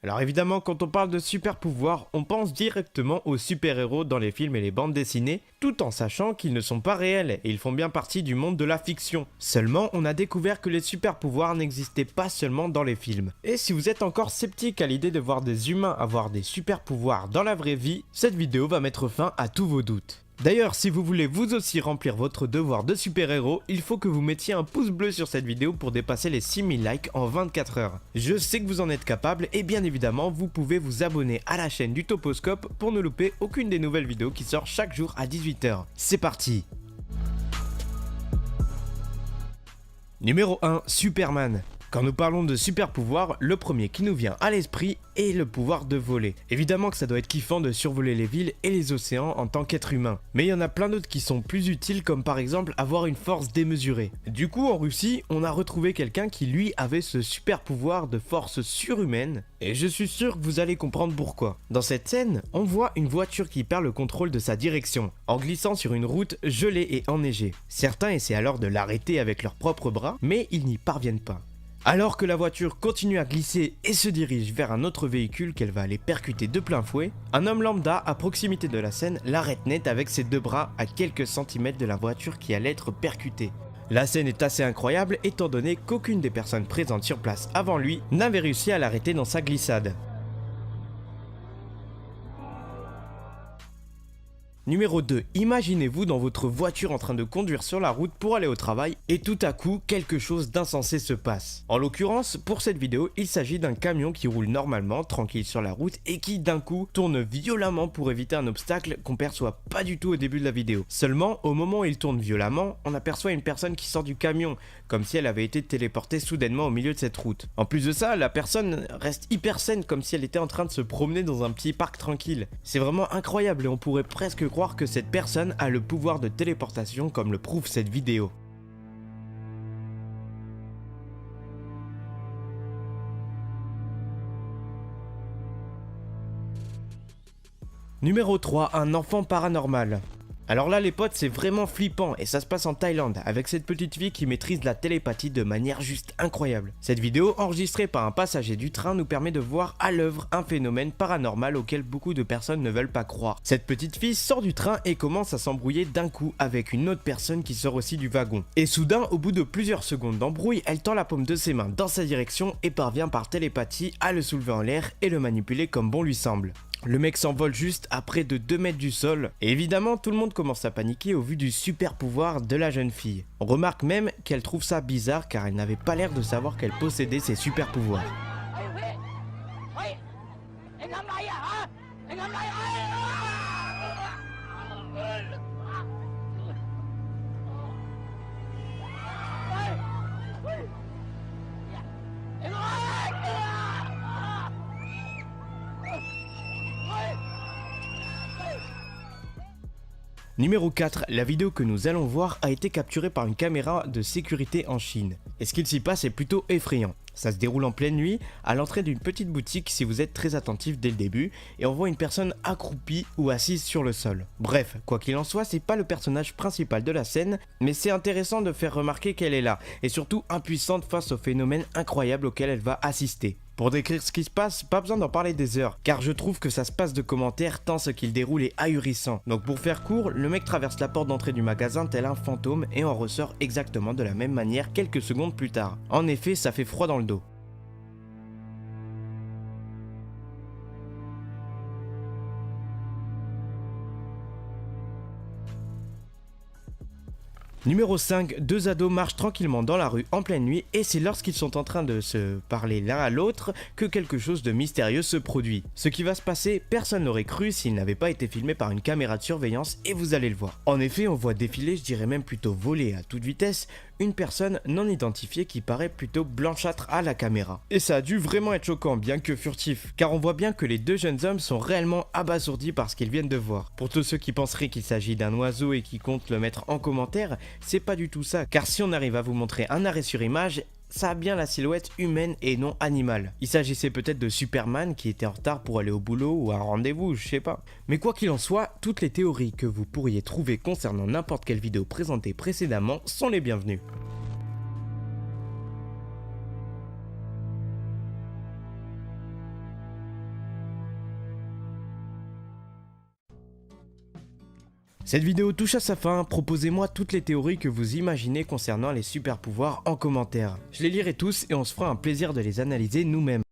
Alors évidemment, quand on parle de super pouvoirs, on pense directement aux super-héros dans les films et les bandes dessinées, tout en sachant qu'ils ne sont pas réels et ils font bien partie du monde de la fiction. Seulement, on a découvert que les super pouvoirs n'existaient pas seulement dans les films. Et si vous êtes encore sceptique à l'idée de voir des humains avoir des super pouvoirs dans la vraie vie, cette vidéo va mettre fin à tous vos doutes. D'ailleurs, si vous voulez vous aussi remplir votre devoir de super-héros, il faut que vous mettiez un pouce bleu sur cette vidéo pour dépasser les 6000 likes en 24 heures. Je sais que vous en êtes capable et bien évidemment, vous pouvez vous abonner à la chaîne du Toposcope pour ne louper aucune des nouvelles vidéos qui sortent chaque jour à 18 h. C'est parti! Numéro 1, Superman. Quand nous parlons de super pouvoirs, le premier qui nous vient à l'esprit est le pouvoir de voler. Évidemment que ça doit être kiffant de survoler les villes et les océans en tant qu'être humain. Mais il y en a plein d'autres qui sont plus utiles, comme par exemple avoir une force démesurée. Du coup, en Russie, on a retrouvé quelqu'un qui lui avait ce super pouvoir de force surhumaine. Et je suis sûr que vous allez comprendre pourquoi. Dans cette scène, on voit une voiture qui perd le contrôle de sa direction, en glissant sur une route gelée et enneigée. Certains essaient alors de l'arrêter avec leurs propres bras, mais ils n'y parviennent pas. Alors que la voiture continue à glisser et se dirige vers un autre véhicule qu'elle va aller percuter de plein fouet, un homme lambda à proximité de la scène l'arrête net avec ses deux bras à quelques centimètres de la voiture qui allait être percutée. La scène est assez incroyable étant donné qu'aucune des personnes présentes sur place avant lui n'avait réussi à l'arrêter dans sa glissade. Numéro 2, imaginez-vous dans votre voiture en train de conduire sur la route pour aller au travail et tout à coup quelque chose d'insensé se passe. En l'occurrence, pour cette vidéo, il s'agit d'un camion qui roule normalement, tranquille sur la route et qui d'un coup tourne violemment pour éviter un obstacle qu'on perçoit pas du tout au début de la vidéo. Seulement, au moment où il tourne violemment, on aperçoit une personne qui sort du camion, comme si elle avait été téléportée soudainement au milieu de cette route. En plus de ça, la personne reste hyper saine comme si elle était en train de se promener dans un petit parc tranquille. C'est vraiment incroyable et on pourrait presque croire que cette personne a le pouvoir de téléportation comme le prouve cette vidéo. Numéro 3, un enfant paranormal. Alors là les potes, c'est vraiment flippant et ça se passe en Thaïlande avec cette petite fille qui maîtrise la télépathie de manière juste incroyable. Cette vidéo enregistrée par un passager du train nous permet de voir à l'œuvre un phénomène paranormal auquel beaucoup de personnes ne veulent pas croire. Cette petite fille sort du train et commence à s'embrouiller d'un coup avec une autre personne qui sort aussi du wagon. Et soudain, au bout de plusieurs secondes d'embrouille, elle tend la paume de ses mains dans sa direction et parvient par télépathie à le soulever en l'air et le manipuler comme bon lui semble. Le mec s'envole juste à près de 2 mètres du sol, et évidemment tout le monde commence à paniquer au vu du super pouvoir de la jeune fille. On remarque même qu'elle trouve ça bizarre car elle n'avait pas l'air de savoir qu'elle possédait ces super pouvoirs. Numéro 4, la vidéo que nous allons voir a été capturée par une caméra de sécurité en Chine. Et ce qu'il s'y passe est plutôt effrayant. Ça se déroule en pleine nuit, à l'entrée d'une petite boutique si vous êtes très attentif dès le début, et on voit une personne accroupie ou assise sur le sol. Bref, quoi qu'il en soit, c'est pas le personnage principal de la scène, mais c'est intéressant de faire remarquer qu'elle est là, et surtout impuissante face au phénomène incroyable auquel elle va assister. Pour décrire ce qui se passe, pas besoin d'en parler des heures, car je trouve que ça se passe de commentaires tant ce qu'il déroule est ahurissant. Donc pour faire court, le mec traverse la porte d'entrée du magasin tel un fantôme et en ressort exactement de la même manière quelques secondes plus tard. En effet, ça fait froid dans le dos. Numéro 5, deux ados marchent tranquillement dans la rue en pleine nuit et c'est lorsqu'ils sont en train de se parler l'un à l'autre que quelque chose de mystérieux se produit. Ce qui va se passer, personne n'aurait cru s'il n'avait pas été filmé par une caméra de surveillance et vous allez le voir. En effet, on voit défiler, je dirais même plutôt voler à toute vitesse, une personne non identifiée qui paraît plutôt blanchâtre à la caméra. Et ça a dû vraiment être choquant, bien que furtif, car on voit bien que les deux jeunes hommes sont réellement abasourdis par ce qu'ils viennent de voir. Pour tous ceux qui penseraient qu'il s'agit d'un oiseau et qui comptent le mettre en commentaire, c'est pas du tout ça, car si on arrive à vous montrer un arrêt sur image, ça a bien la silhouette humaine et non animale. Il s'agissait peut-être de Superman qui était en retard pour aller au boulot ou à un rendez-vous, je sais pas. Mais quoi qu'il en soit, toutes les théories que vous pourriez trouver concernant n'importe quelle vidéo présentée précédemment sont les bienvenues. Cette vidéo touche à sa fin, proposez-moi toutes les théories que vous imaginez concernant les super pouvoirs en commentaire. Je les lirai tous et on se fera un plaisir de les analyser nous-mêmes.